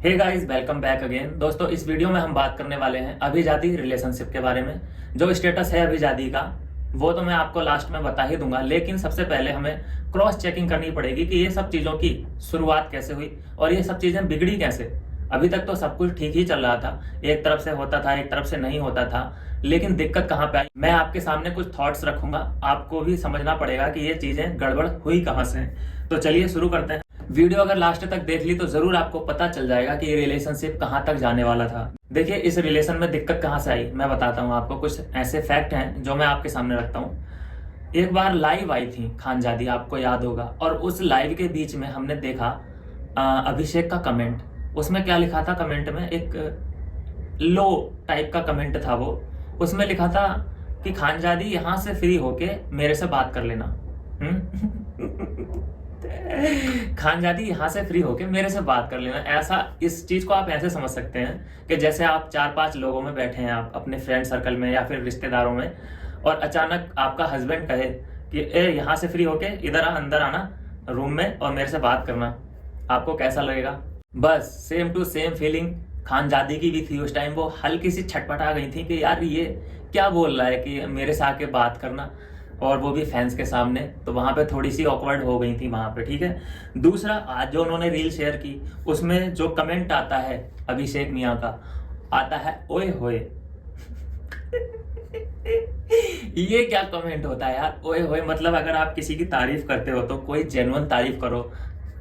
हे guys, welcome back again. दोस्तों, इस video में हम बात करने वाले हैं अभिजाती रिलेशनशिप के बारे में। जो स्टेटस है अभिजाती का, वो तो मैं आपको लास्ट में बता ही दूंगा, लेकिन सबसे पहले हमें क्रॉस चेकिंग करनी पड़ेगी कि ये सब चीज़ों की शुरुआत कैसे हुई और ये सब चीज़ें बिगड़ी कैसे। अभी तक तो सब कुछ ठीक ही चल रहा था, एक तरफ से होता था, एक तरफ से नहीं होता था, लेकिन दिक्कत कहाँ पे आई। मैं आपके सामने कुछ थॉट्स रखूंगा, आपको भी समझना पड़ेगा कि ये चीज़ें गड़बड़ हुई कहाँ से। तो चलिए शुरू करते हैं। वीडियो अगर लास्ट तक देख ली तो जरूर आपको पता चल जाएगा कि ये रिलेशनशिप कहाँ तक जाने वाला था। देखिए, इस रिलेशन में दिक्कत कहाँ से आई मैं बताता हूँ आपको। कुछ ऐसे फैक्ट हैं जो मैं आपके सामने रखता हूँ। एक बार लाइव आई थी खानजादी, आपको याद होगा, और उस लाइव के बीच में हमने देखा अभिषेक का कमेंट। उसमें क्या लिखा था कमेंट में? एक लो टाइप का कमेंट था वो। उसमें लिखा था कि खानजादी यहाँ से फ्री होके मेरे से बात कर लेना। खानजादी यहाँ से फ्री होके मेरे से बात कर लेना। ऐसा, इस चीज को आप ऐसे समझ सकते हैं कि जैसे आप 4-5 लोगों में बैठे हैं, आप अपने फ्रेंड सर्कल में या फिर रिश्तेदारों में, और अचानक आपका हस्बैंड कहे कि ए यहाँ से फ्री होके इधर अंदर आना रूम में और मेरे से बात करना। आपको कैसा लगेगा? बस same to same feeling Khanzadi की भी थी। उस टाइम वो हल्की सी छटपटा गई थी कि यार ये क्या बोल रहा है कि मेरे से आके बात करना, और वो भी फैंस के सामने। तो वहां पे थोड़ी सी ऑकवर्ड हो गई थी वहां पे, ठीक है। दूसरा, आज जो उन्होंने रील शेयर की उसमें जो कमेंट आता है अभिषेक मियां का, आता है ओए होए। ये क्या कमेंट होता है यार, ओए होए? मतलब अगर आप किसी की तारीफ करते हो तो कोई जेन्युइन तारीफ करो,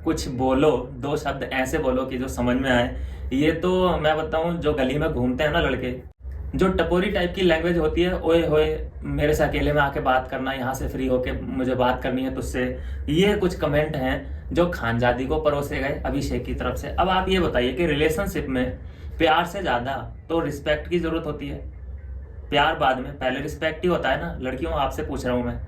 कुछ बोलो, 2 शब्द ऐसे बोलो कि जो समझ में आए। ये तो मैं बताऊं, जो गली में घूमते हैं ना लड़के, जो टपोरी टाइप की लैंग्वेज होती है, ओए होए, मेरे से अकेले में आके बात करना, यहाँ से फ्री होके मुझे बात करनी है तुझसे, ये कुछ कमेंट हैं जो खानजादी को परोसे गए अभिषेक की तरफ से। अब आप ये बताइए कि रिलेशनशिप में प्यार से ज्यादा तो रिस्पेक्ट की जरूरत होती है। प्यार बाद में, पहले रिस्पेक्ट ही होता है ना। लड़कियों, आपसे पूछ रहा हूं मैं,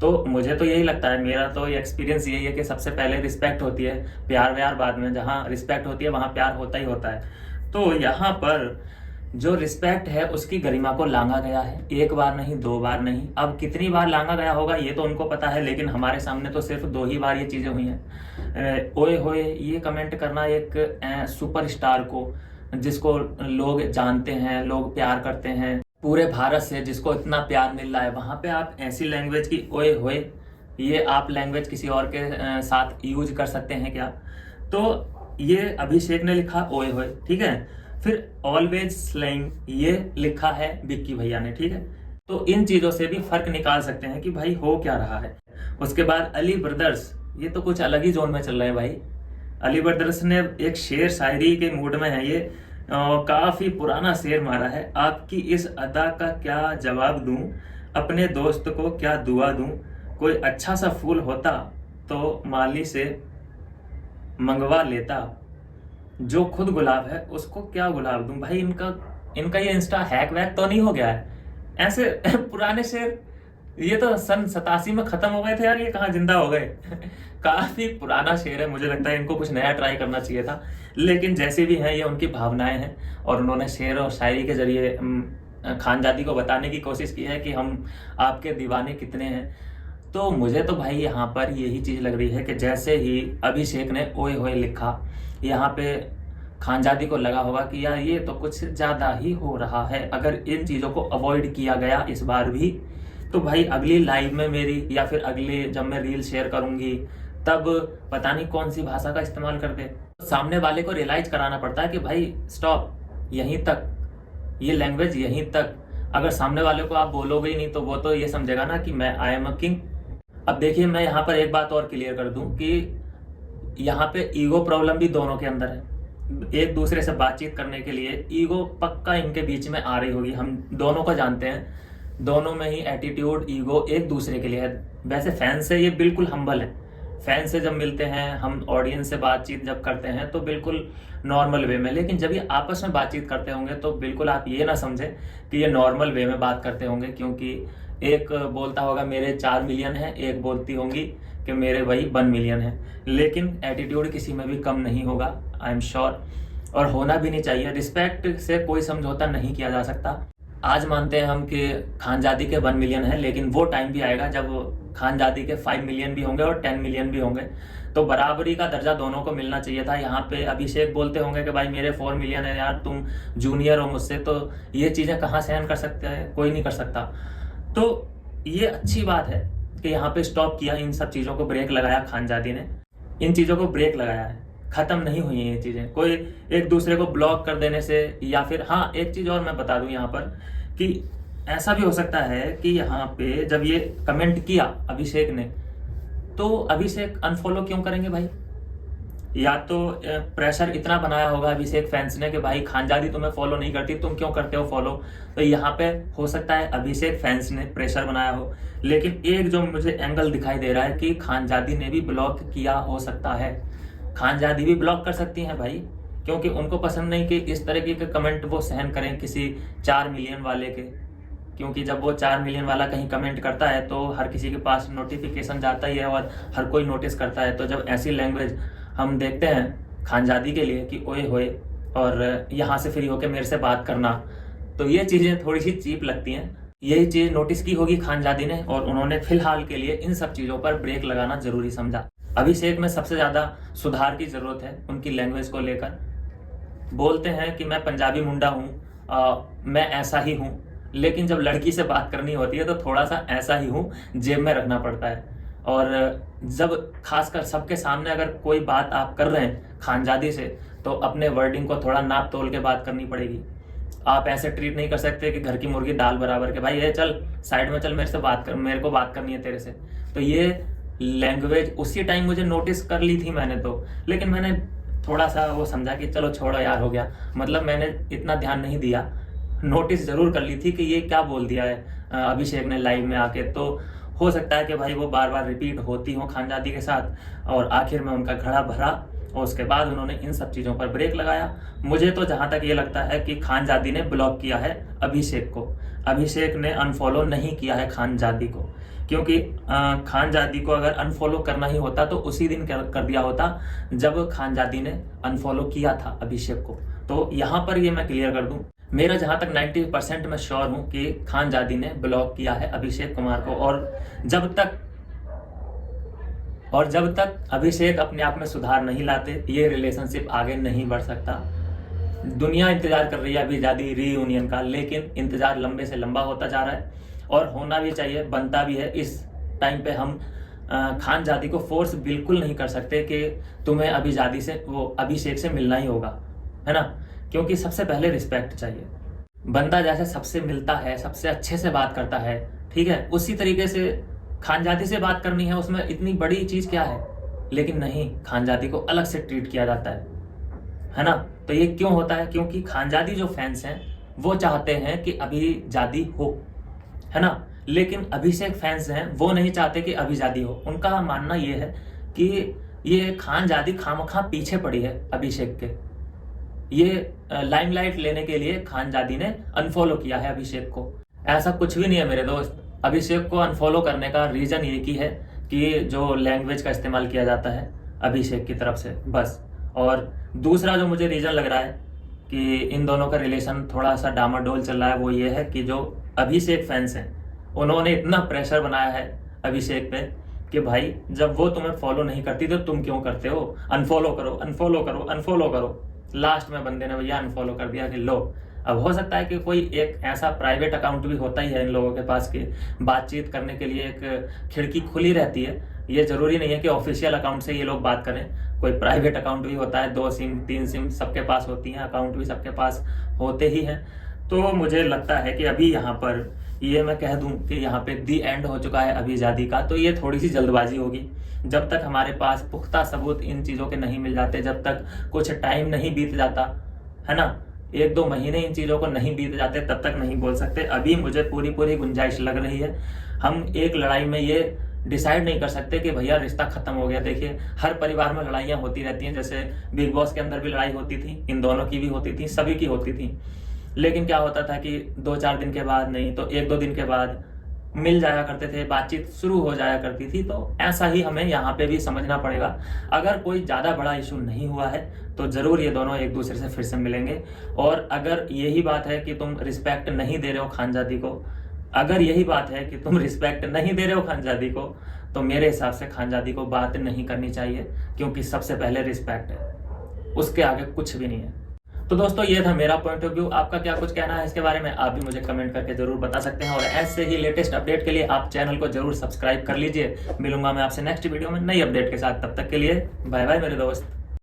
तो मुझे तो यही लगता है, मेरा तो ये एक्सपीरियंस यही है कि सबसे पहले रिस्पेक्ट होती है, प्यार व्यार बाद में। जहाँ रिस्पेक्ट होती है वहां प्यार होता ही होता है। तो यहाँ पर जो रिस्पेक्ट है उसकी गरिमा को लांगा गया है, एक बार नहीं, 2 बार नहीं। अब कितनी बार लांगा गया होगा ये तो उनको पता है, लेकिन हमारे सामने तो सिर्फ 2 ही बार ये चीजें हुई हैं। ओए होए ये कमेंट करना एक सुपरस्टार को, जिसको लोग जानते हैं, लोग प्यार करते हैं पूरे भारत से, जिसको इतना प्यार मिल रहा है, वहां पे आप ऐसी लैंग्वेज की ओए होए, ये आप लैंग्वेज किसी और के साथ यूज कर सकते हैं क्या? तो ये अभिषेक ने लिखा ओए होए, ठीक है। फिर ऑलवेज स्लैंग ये लिखा है विक्की भैया ने, ठीक है। तो इन चीजों से भी फर्क निकाल सकते हैं कि भाई हो क्या रहा है। उसके बाद अली ब्रदर्स, ये तो कुछ अलग ही जोन में चल रहे हैं भाई। अली ब्रदर्स ने एक शेर शायरी के मूड में है ये, काफी पुराना शेर मारा है। आपकी इस अदा का क्या जवाब दूं, अपने दोस्त को क्या दुआ दूं, कोई अच्छा सा फूल होता तो माली से मंगवा लेता, जो खुद गुलाब है उसको क्या गुलाब दूं। भाई इनका इनका ये इंस्टा हैक वैक तो नहीं हो गया है? ऐसे पुराने शेर, ये तो सन 87 में खत्म हो गए थे यार, ये कहाँ जिंदा हो गए? काफी पुराना शेर है, मुझे लगता है इनको कुछ नया ट्राई करना चाहिए था। लेकिन जैसे भी है, ये उनकी भावनाएं हैं और उन्होंने शेर और शायरी के जरिए खानजादी को बताने की कोशिश की है कि हम आपके दीवाने कितने हैं। तो मुझे तो भाई यहाँ पर यही चीज लग रही है कि जैसे ही अभिषेक ने ओए होए लिखा, यहाँ पे खानजादी को लगा होगा कि यार ये तो कुछ ज्यादा ही हो रहा है। अगर इन चीजों को अवॉइड किया गया इस बार भी, तो भाई अगली लाइव में मेरी, या फिर अगले जब मैं रील शेयर करूंगी, तब पता नहीं कौन सी भाषा का इस्तेमाल कर दे। सामने वाले को रियलाइज कराना पड़ता है कि भाई स्टॉप, यहीं तक, ये लैंग्वेज यहीं तक। अगर सामने वाले को आप बोलोगे ही नहीं तो वो तो ये समझेगा ना कि मैं आई एम अ किंग। अब देखिए, मैं यहाँ पर एक बात और क्लियर कर दूं कि यहाँ पे ईगो प्रॉब्लम भी दोनों के अंदर है। एक दूसरे से बातचीत करने के लिए ईगो पक्का इनके बीच में आ रही होगी, हम दोनों को जानते हैं। दोनों में ही एटीट्यूड, ईगो एक दूसरे के लिए है। वैसे फैन से ये बिल्कुल हम्बल है। फैन से जब मिलते हैं हम, ऑडियंस से बातचीत जब करते हैं तो बिल्कुल नॉर्मल वे में, लेकिन जब ये आपस में बातचीत करते होंगे तो बिल्कुल आप ये ना समझें कि ये नॉर्मल वे में बात करते होंगे, क्योंकि एक बोलता होगा मेरे 4 मिलियन है, एक बोलती होंगी कि मेरे वही 1 मिलियन है। लेकिन एटीट्यूड किसी में भी कम नहीं होगा, आई एम श्योर, और होना भी नहीं चाहिए। रिस्पेक्ट से कोई समझौता नहीं किया जा सकता। आज मानते हैं हम कि खानजादी के 1 मिलियन है, लेकिन वो टाइम भी आएगा जब खानजादी के 5 मिलियन भी होंगे और 10 मिलियन भी होंगे, तो बराबरी का दर्जा दोनों को मिलना चाहिए था। यहाँ पे अभिषेक बोलते होंगे कि भाई मेरे 4 मिलियन है यार, तुम जूनियर हो मुझसे, तो ये चीज़ें कहाँ सहन कर सकते हैं, कोई नहीं कर सकता। तो ये अच्छी बात है कि यहाँ पे स्टॉप किया, इन सब चीज़ों को ब्रेक लगाया खानजादी ने, इन चीज़ों को ब्रेक लगाया है, ख़त्म नहीं हुई हैं ये चीज़ें कोई एक दूसरे को ब्लॉक कर देने से। या फिर हाँ, एक चीज़ और मैं बता दूं यहाँ पर कि ऐसा भी हो सकता है कि यहाँ पे जब ये कमेंट किया अभिषेक ने, तो अभिषेक अनफॉलो क्यों करेंगे भाई? या तो प्रेशर इतना बनाया होगा अभिषेक फैंस ने कि भाई खानजादी तुम्हें फॉलो नहीं करती, तुम क्यों करते हो फॉलो। तो यहाँ पे हो सकता है अभिषेक फैंस ने प्रेशर बनाया हो, लेकिन एक जो मुझे एंगल दिखाई दे रहा है कि खानजादी ने भी ब्लॉक किया हो सकता है। खानजादी भी ब्लॉक कर सकती हैं भाई, क्योंकि उनको पसंद नहीं कि इस तरीके के कमेंट वो सहन करें किसी 4 मिलियन वाले के। क्योंकि जब वो 4 मिलियन वाला कहीं कमेंट करता है तो हर किसी के पास नोटिफिकेशन जाता ही है और हर कोई नोटिस करता है। तो जब ऐसी लैंग्वेज हम देखते हैं खानजादी के लिए कि ओए होए और यहाँ से फ्री होके मेरे से बात करना, तो ये चीज़ें थोड़ी सी चीप लगती हैं। यही चीज़ नोटिस की होगी खानजादी ने और उन्होंने फिलहाल के लिए इन सब चीज़ों पर ब्रेक लगाना जरूरी समझा। अभिषेक में सबसे ज़्यादा सुधार की ज़रूरत है उनकी लैंग्वेज को लेकर। बोलते हैं कि मैं पंजाबी मुंडा हूँ, मैं ऐसा ही हूँ, लेकिन जब लड़की से बात करनी होती है तो थोड़ा सा ऐसा ही हूँ जेब में रखना पड़ता है। और जब खासकर सबके सामने अगर कोई बात आप कर रहे हैं खानजादी से, तो अपने वर्डिंग को थोड़ा नाप तोल के बात करनी पड़ेगी। आप ऐसे ट्रीट नहीं कर सकते कि घर की मुर्गी दाल बराबर के, भाई ये चल साइड में चल, मेरे से बात कर, मेरे को बात करनी है तेरे से। तो ये लैंग्वेज उसी टाइम मुझे नोटिस कर ली थी मैंने तो, लेकिन मैंने थोड़ा सा वो समझा कि चलो छोड़ो यार, हो गया, मतलब मैंने इतना ध्यान नहीं दिया। नोटिस जरूर कर ली थी कि ये क्या बोल दिया है अभिषेक ने लाइव में आके। तो हो सकता है कि भाई वो बार बार रिपीट होती हो खानजादी के साथ और आखिर में उनका घड़ा भरा और उसके बाद उन्होंने इन सब चीज़ों पर ब्रेक लगाया। मुझे तो जहाँ तक ये लगता है कि खानजादी ने ब्लॉक किया है अभिषेक को, अभिषेक ने अनफॉलो नहीं किया है खानजादी को। क्योंकि खानजादी को अगर अनफॉलो करना ही होता तो उसी दिन कर दिया होता जब खानजादी ने अनफॉलो किया था अभिषेक को। तो यहाँ पर ये मैं क्लियर कर दूं, मेरा जहाँ तक 90% मैं श्योर हूँ कि खानजादी ने ब्लॉक किया है अभिषेक कुमार को। और जब तक अभिषेक अपने आप में सुधार नहीं लाते, ये रिलेशनशिप आगे नहीं बढ़ सकता। दुनिया इंतजार कर रही है अभिजादी रीयूनियन का, लेकिन इंतजार लंबे से लंबा होता जा रहा है और होना भी चाहिए, बनता भी है। इस टाइम पे हम खानजादी को फोर्स बिल्कुल नहीं कर सकते कि तुम्हें अभिषेक से मिलना ही होगा, है ना। क्योंकि सबसे पहले रिस्पेक्ट चाहिए। बंदा जैसे सबसे मिलता है, सबसे अच्छे से बात करता है, ठीक है, उसी तरीके से खानजादी से बात करनी है, उसमें इतनी बड़ी चीज़ क्या है। लेकिन नहीं, खानजादी को अलग से ट्रीट किया जाता है ना। तो ये क्यों होता है? क्योंकि खानजादी जो फैंस हैं वो चाहते हैं कि अभिजादी हो, है ना। लेकिन अभिषेक फैंस हैं वो नहीं चाहते कि अभिजादी हो। उनका मानना ये है कि ये खानजादी खामखा पीछे पड़ी है अभिषेक के। ये लाइमलाइट लेने के लिए खानजादी ने अनफॉलो किया है अभिषेक को। ऐसा कुछ भी नहीं है मेरे दोस्त। अभिषेक को अनफॉलो करने का रीजन ये की है कि जो लैंग्वेज का इस्तेमाल किया जाता है अभिषेक की तरफ से, बस। और दूसरा जो मुझे रीजन लग रहा है कि इन दोनों का रिलेशन थोड़ा सा डामाडोल चल रहा है, वो ये है कि जो अभिषेक फैंस हैं उन्होंने इतना प्रेशर बनाया है अभिषेक पे कि भाई जब वो तुम्हें फॉलो नहीं करती तो तुम क्यों करते हो, अनफॉलो करो, अनफॉलो करो, अनफॉलो करो। लास्ट में बंदे ने भैया अनफॉलो कर दिया कि लो। अब हो सकता है कि कोई एक ऐसा प्राइवेट अकाउंट भी होता ही है इन लोगों के पास कि बातचीत करने के लिए एक खिड़की खुली रहती है। ये जरूरी नहीं है कि ऑफिशियल अकाउंट से ये लोग बात करें, कोई प्राइवेट अकाउंट भी होता है, 2 सिम 3 सिम सबके पास होती हैं, अकाउंट भी सबके पास होते ही हैं। तो मुझे लगता है कि अभी यहाँ पर ये मैं कह दूं कि यहाँ पे दी एंड हो चुका है अभिजादी का, तो ये थोड़ी सी जल्दबाजी होगी। जब तक हमारे पास पुख्ता सबूत इन चीज़ों के नहीं मिल जाते, जब तक कुछ टाइम नहीं बीत जाता, है ना, 1-2 महीने इन चीज़ों को नहीं बीत जाते, तब तक नहीं बोल सकते। अभी मुझे पूरी गुंजाइश लग रही है। हम एक लड़ाई में ये डिसाइड नहीं कर सकते कि भैया रिश्ता खत्म हो गया। देखिए, हर परिवार में लड़ाइयाँ होती रहती हैं। जैसे बिग बॉस के अंदर भी लड़ाई होती थी, इन दोनों की भी होती थी, सभी की होती थी। लेकिन क्या होता था कि 2-4 दिन के बाद, नहीं तो 1-2 दिन के बाद मिल जाया करते थे, बातचीत शुरू हो जाया करती थी। तो ऐसा ही हमें यहाँ पे भी समझना पड़ेगा। अगर कोई ज़्यादा बड़ा इशू नहीं हुआ है तो ज़रूर ये दोनों एक दूसरे से फिर से मिलेंगे। और अगर यही बात है कि तुम रिस्पेक्ट नहीं दे रहे हो खानजादी को, अगर यही बात है कि तुम रिस्पेक्ट नहीं दे रहे हो खानजादी को, तो मेरे हिसाब से खानजादी को बात नहीं करनी चाहिए, क्योंकि सबसे पहले रिस्पेक्ट है, उसके आगे कुछ भी नहीं है। तो दोस्तों ये था मेरा पॉइंट ऑफ व्यू। आपका क्या कुछ कहना है इसके बारे में, आप भी मुझे कमेंट करके जरूर बता सकते हैं। और ऐसे ही लेटेस्ट अपडेट के लिए आप चैनल को जरूर सब्सक्राइब कर लीजिए। मिलूंगा मैं आपसे नेक्स्ट वीडियो में नई अपडेट के साथ। तब तक के लिए बाय बाय मेरे दोस्त।